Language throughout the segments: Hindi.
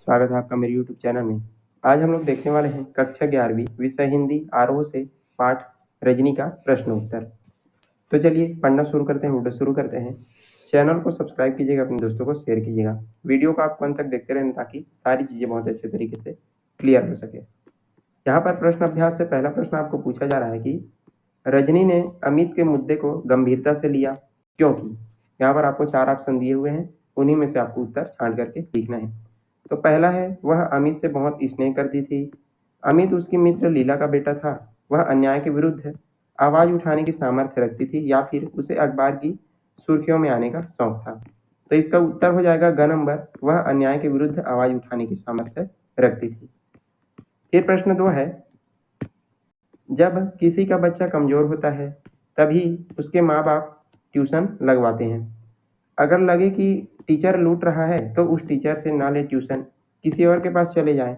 स्वागत है आपका मेरे YouTube चैनल में। आज हम लोग देखने वाले हैं कक्षा 11वीं विषय हिंदी आरोह से पाठ रजनी का प्रश्न उत्तर। तो चलिए पढ़ना शुरू करते हैं, वीडियो शुरू करते हैं। चैनल को सब्सक्राइब कीजिएगा, अपने दोस्तों को शेयर कीजिएगा। वीडियो को आप अंत तक देखते रहें ताकि सारी चीज़ें बहुत अच्छे तरीके से क्लियर हो सके। यहाँ पर प्रश्न अभ्यास से पहला प्रश्न आपको पूछा जा रहा है कि रजनी ने अमित के मुद्दे को गंभीरता से लिया क्योंकि। यहाँ पर आपको 4 ऑप्शन दिए हुए हैं, उन्हीं में से आपको उत्तर छांट करके लिखना है। तो पहला है, वह अमित से बहुत स्नेह करती थी। अमित उसकी मित्र लीला का बेटा था। वह अन्याय के विरुद्ध आवाज उठाने की सामर्थ्य रखती थी, या फिर उसे अखबार की सुर्खियों में आने का शौक था। तो इसका उत्तर हो जाएगा ग नंबर, वह अन्याय के विरुद्ध आवाज उठाने की सामर्थ्य रखती थी। फिर प्रश्न 2 है, जब किसी का बच्चा कमजोर होता है तभी उसके माँ बाप ट्यूशन लगवाते हैं। अगर लगे कि टीचर लूट रहा है तो उस टीचर से ना ले ट्यूशन, किसी और के पास चले जाएं।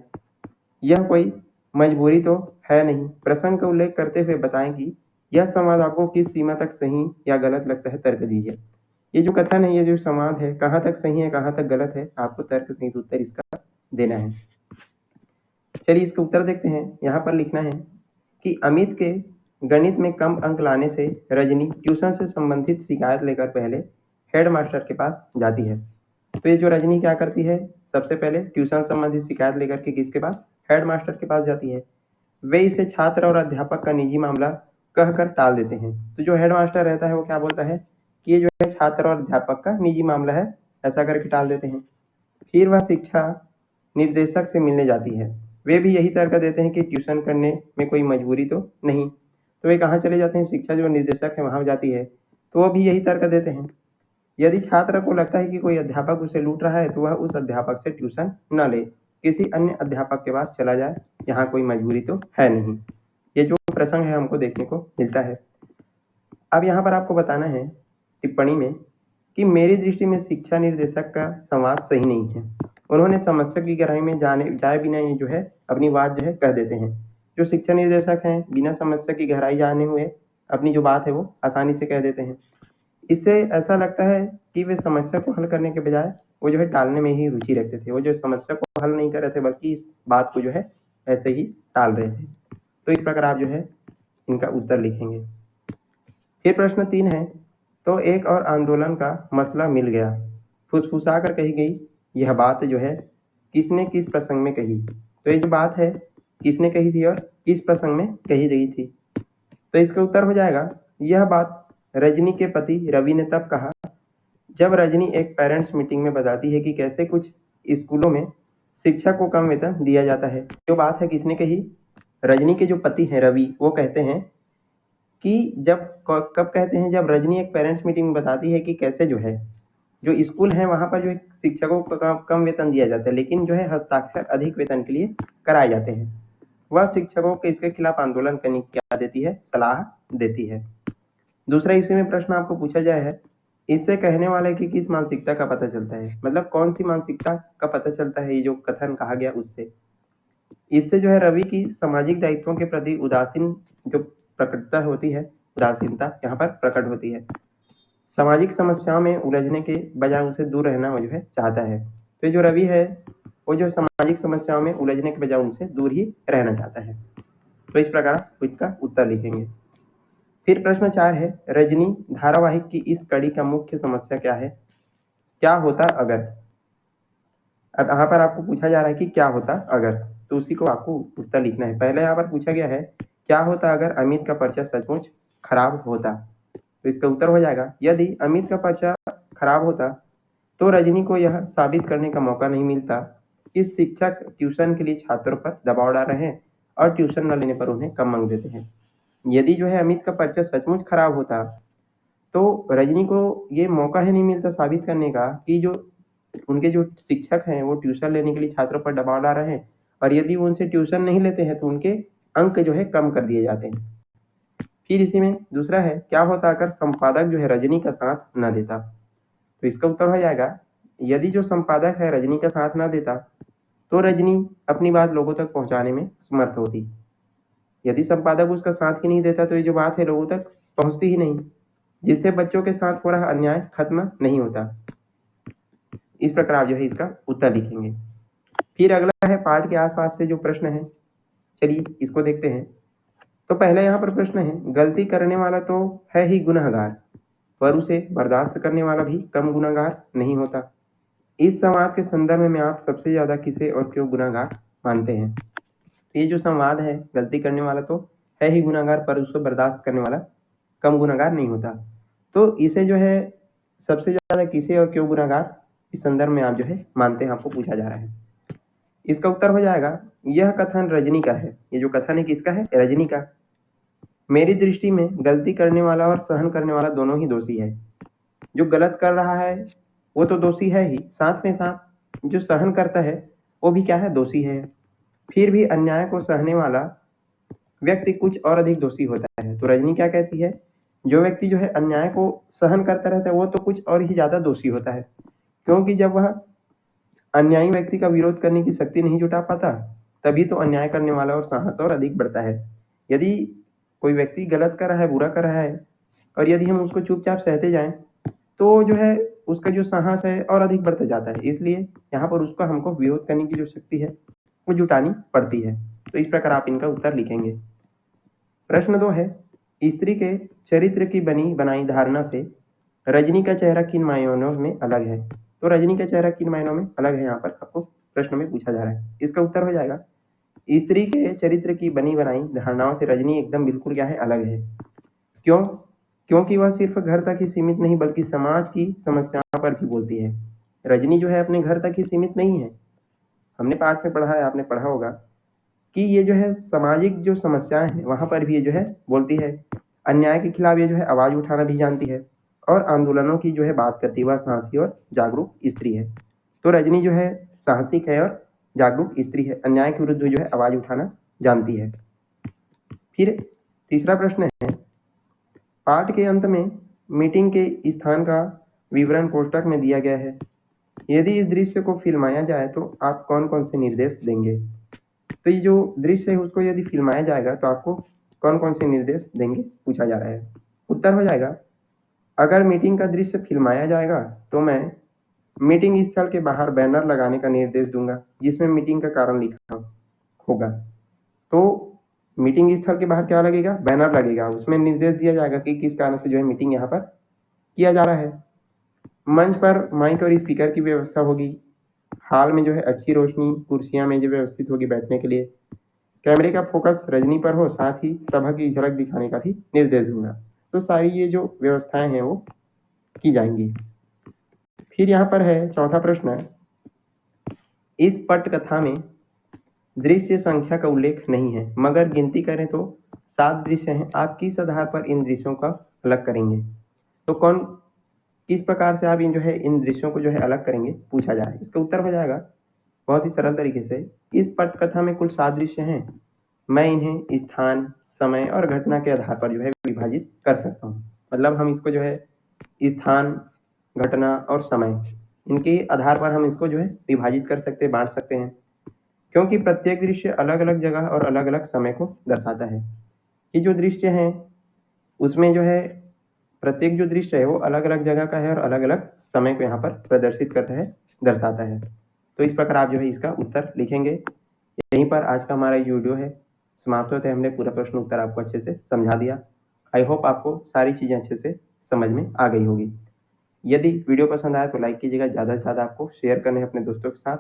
यह कोई मजबूरी तो है नहीं। प्रसंग का उल्लेख करते हुए बताएं कि यह संवाद आपको किस सीमा तक सही या गलत लगता है, तर्क दीजिए। ये जो कथन है, ये जो संवाद है, कहाँ तक सही है कहाँ तक गलत है, आपको तर्क सहित उत्तर इसका देना है। चलिए इसका उत्तर देखते हैं। यहाँ पर लिखना है कि अमित के गणित में कम अंक लाने से रजनी ट्यूशन से संबंधित शिकायत लेकर पहले हेड मास्टर के पास जाती है। तो ये जो रजनी क्या करती है, सबसे पहले ट्यूशन संबंधित शिकायत लेकर के किसके पास, हेड मास्टर के पास जाती है। वे इसे छात्र और अध्यापक का निजी मामला कहकर टाल देते हैं। तो जो हेड मास्टर रहता है वो क्या बोलता है कि ये जो है छात्र और अध्यापक का निजी मामला है, ऐसा करके टाल देते हैं। फिर वह शिक्षा निर्देशक से मिलने जाती है। वे भी यही तर्क देते हैं कि ट्यूशन करने में कोई मजबूरी तो नहीं। तो वे कहाँ चले जाते हैं, शिक्षा जो निर्देशक है वहां जाती है, तो वो भी यही तर्क देते हैं। यदि छात्र को लगता है कि कोई अध्यापक उसे लूट रहा है तो वह उस अध्यापक से ट्यूशन न ले, किसी अन्य अध्यापक के पास चला जाए। यहाँ कोई मजबूरी तो है नहीं। ये जो प्रसंग है हमको देखने को मिलता है। अब यहाँ पर आपको बताना है टिप्पणी में कि मेरी दृष्टि में शिक्षा निर्देशक का संवाद सही नहीं है। उन्होंने समस्या की गहराई में जाए बिना ये जो है अपनी बात जो है कह देते हैं। जो शिक्षा निर्देशक हैं बिना समस्या की गहराई जाने हुए अपनी जो बात है वो आसानी से कह देते हैं। इससे ऐसा लगता है कि वे समस्या को हल करने के बजाय वो जो है टालने में ही रुचि रखते थे। वो जो समस्या को हल नहीं कर रहे थे बल्कि इस बात को जो है ऐसे ही टाल रहे थे। तो इस प्रकार आप जो है इनका उत्तर लिखेंगे। फिर प्रश्न 3 है, तो एक और आंदोलन का मसला मिल गया। फुसफुसा कर कही गई यह बात जो है किसने किस प्रसंग में कही। तो ये जो बात है किसने कही थी और किस प्रसंग में कही गई थी। तो इसका उत्तर हो जाएगा, यह बात रजनी के पति रवि ने तब कहा जब रजनी एक पेरेंट्स मीटिंग में बताती है कि कैसे कुछ स्कूलों में शिक्षक को कम वेतन दिया जाता है। जो बात है किसने कही, रजनी के जो पति हैं रवि, वो कहते हैं कि कब कहते हैं, जब रजनी एक पेरेंट्स मीटिंग में बताती है कि कैसे जो है जो स्कूल है वहां पर जो है शिक्षकों को कम वेतन दिया जाता है, लेकिन जो है हस्ताक्षर अधिक वेतन के लिए कराए जाते हैं। वह शिक्षकों के इसके खिलाफ आंदोलन करने की क्या देती है, सलाह देती है। दूसरा इसी में प्रश्न आपको पूछा जाए है, इससे कहने वाले की किस मानसिकता का पता चलता है, मतलब कौन सी मानसिकता का पता चलता है ये जो कथन कहा गया उससे। इससे जो है रवि की सामाजिक दायित्वों के प्रति उदासीन जो प्रकटता होती है, उदासीनता यहाँ पर प्रकट होती है। सामाजिक समस्याओं में उलझने के बजाय उसे दूर रहना वो जो है चाहता है। तो जो रवि है वो जो सामाजिक समस्याओं में उलझने के बजाय उनसे दूर ही रहना चाहता है। तो इस प्रकार आप इसका उत्तर लिखेंगे। फिर प्रश्न 4 है, रजनी धारावाहिक की इस कड़ी का मुख्य समस्या क्या है, क्या होता अगर। अब यहाँ पर आपको पूछा जा रहा है कि क्या होता अगर, तो उसी को आपको उत्तर लिखना है। पहले यहाँ पर पूछा गया है क्या होता अगर अमित का पर्चा सचमुच खराब होता। तो इसका उत्तर हो जाएगा, यदि अमित का पर्चा खराब होता तो रजनी को यह साबित करने का मौका नहीं मिलता कि शिक्षक ट्यूशन के लिए छात्रों पर दबाव डाल रहे हैं और ट्यूशन न लेने पर उन्हें कम अंक देते हैं। यदि जो है अमित का पर्चा सचमुच खराब होता तो रजनी को ये मौका ही नहीं मिलता साबित करने का कि जो उनके जो शिक्षक हैं वो ट्यूशन लेने के लिए छात्रों पर दबाव डाल रहे हैं, और यदि वो उनसे ट्यूशन नहीं लेते हैं तो उनके अंक जो है कम कर दिए जाते हैं। फिर इसी में दूसरा है, क्या होता अगर संपादक जो है रजनी का साथ न देता। तो इसका उत्तर हो जाएगा, यदि जो संपादक है रजनी का साथ न देता तो रजनी अपनी बात लोगों तक पहुंचाने में समर्थ होती। यदि संपादक उसका साथ ही नहीं देता तो ये जो बात है लोगों तक पहुंचती ही नहीं, जिससे बच्चों के साथ हो रहा अन्याय खत्म नहीं होता। इस प्रकार आप जो है इसका उत्तर लिखेंगे। फिर अगला है पाठ के आसपास से जो प्रश्न है, चलिए इसको देखते हैं। तो पहले यहाँ पर प्रश्न है, गलती करने वाला तो है ही गुनहगार, पर उसे बर्दाश्त करने वाला भी कम गुनहगार नहीं होता। इस संवाद के संदर्भ में आप सबसे ज्यादा किसे और क्यों गुनहगार मानते हैं? ये जो संवाद है, गलती करने वाला तो है ही गुनहगार, पर उसको बर्दाश्त करने वाला कम गुनहगार नहीं होता, तो इसे जो है सबसे ज्यादा किसे और क्यों गुनहगार इस संदर्भ में आप जो है मानते हैं, आपको पूछा जा रहा है। इसका उत्तर हो जाएगा, यह कथन रजनी का है। ये जो कथन है किसका है? रजनी का। मेरी दृष्टि में गलती करने वाला और सहन करने वाला दोनों ही दोषी है। जो गलत कर रहा है वो तो दोषी है ही, साथ में साथ जो सहन करता है वो भी क्या है? दोषी है। फिर भी अन्याय को सहने वाला व्यक्ति कुछ और अधिक दोषी होता है। तो रजनी क्या कहती है? जो व्यक्ति जो है अन्याय को सहन करता रहता है वो तो कुछ और ही ज्यादा दोषी होता है, क्योंकि जब वह अन्यायी व्यक्ति का विरोध करने की शक्ति नहीं जुटा पाता, तभी तो अन्याय करने वाला और साहस और अधिक बढ़ता है। यदि कोई व्यक्ति गलत कर रहा है, बुरा कर रहा है, और यदि हम उसको चुपचाप सहते जाएं, तो जो है उसका जो साहस है और अधिक बढ़ता जाता है। इसलिए यहाँ पर उसका हमको विरोध करने की जो शक्ति है वो जुटानी पड़ती है। तो इस प्रकार आप इनका उत्तर लिखेंगे। प्रश्न 2 है, स्त्री के चरित्र की बनी बनाई धारणा से रजनी का चेहरा किन मायनों में अलग है? तो रजनी का चेहरा किन मायनों में अलग है, यहाँ पर आपको प्रश्न में पूछा जा रहा है। इसका उत्तर हो जाएगा, स्त्री के चरित्र की बनी बनाई धारणाओं से रजनी एकदम बिल्कुल क्या है? अलग है। क्यों? क्योंकि वह सिर्फ घर तक ही सीमित नहीं बल्कि समाज की समस्याओं पर भी बोलती है। रजनी जो है अपने घर तक ही सीमित नहीं है। हमने पाठ में पढ़ा है, आपने पढ़ा होगा कि ये जो है सामाजिक जो समस्याएं हैं वहां पर भी ये जो है बोलती है। अन्याय के खिलाफ ये जो है आवाज उठाना भी जानती है और आंदोलनों की जो है बात करती है। वह साहसी और जागरूक स्त्री है। तो रजनी जो है साहसिक है और जागरूक स्त्री है, अन्याय के विरुद्ध जो है आवाज उठाना जानती है। फिर तीसरा प्रश्न है, पाठ के अंत में मीटिंग के स्थान का विवरण कोष्टक में दिया गया है। यदि इस दृश्य को फिल्माया जाए तो आप कौन कौन से निर्देश देंगे? तो ये जो दृश्य है उसको यदि फिल्माया जाएगा तो आपको कौन कौन से निर्देश देंगे, पूछा जा रहा है। उत्तर हो जाएगा, अगर मीटिंग का दृश्य फिल्माया जाएगा तो मैं मीटिंग स्थल के बाहर बैनर लगाने का निर्देश दूंगा जिसमें मीटिंग का कारण लिखा होगा। तो मीटिंग स्थल के बाहर क्या लगेगा? बैनर लगेगा, उसमें निर्देश दिया जाएगा कि किस कारण से जो है मीटिंग यहाँ पर किया जा रहा है। मंच पर माइक और स्पीकर की व्यवस्था होगी। हाल में जो है अच्छी रोशनी, कुर्सियां मेजें व्यवस्थित होगी बैठने के लिए। कैमरे का फोकस रजनी पर हो, साथ ही सभा की झलक दिखाने का भी निर्देश दूंगा। तो सारी ये जो व्यवस्थाएं हैं वो की जाएंगी। फिर यहाँ पर है चौथा प्रश्न, इस पटकथा में दृश्य संख्या का उल्लेख नहीं है, मगर गिनती करें तो 7 दृश्य हैं। आप किस आधार पर इन दृश्यों का अलग करेंगे? तो किस प्रकार से आप इन जो है इन दृश्यों को जो है अलग करेंगे, पूछा जा रहा है। इसका उत्तर हो जाएगा बहुत ही सरल तरीके से, इस पटकथा में कुल 7 दृश्य हैं। मैं इन्हें स्थान, समय और घटना के आधार पर जो है विभाजित कर सकता हूँ। मतलब हम इसको जो है स्थान, घटना और समय, इनके आधार पर हम इसको जो है विभाजित कर सकते हैं, बांट सकते हैं, क्योंकि प्रत्येक दृश्य अलग अलग जगह और अलग अलग समय को दर्शाता है। ये जो दृश्य हैं उसमें जो है प्रत्येक जो दृश्य है वो अलग अलग जगह का है और अलग अलग समय को यहाँ पर प्रदर्शित करता है, दर्शाता है। तो इस प्रकार आप जो है इसका उत्तर लिखेंगे। यहीं पर आज का हमारा ये वीडियो है समाप्त होता है। हमने पूरा प्रश्न उत्तर आपको अच्छे से समझा दिया। आई होप आपको सारी चीज़ें अच्छे से समझ में आ गई होगी। यदि वीडियो पसंद आया तो लाइक कीजिएगा, ज़्यादा से ज़्यादा आपको शेयर करने हैं अपने दोस्तों के साथ,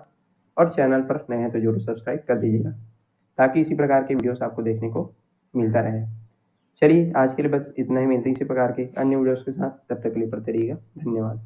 और चैनल पर नए हैं तो जरूर सब्सक्राइब कर दीजिएगा ताकि इसी प्रकार के वीडियोस आपको देखने को मिलता रहे। चलिए आज के लिए बस इतना ही, मिलते हैं इसी प्रकार के अन्य वीडियोस के साथ। तब तक के लिए पढ़ते रहिएगा। धन्यवाद।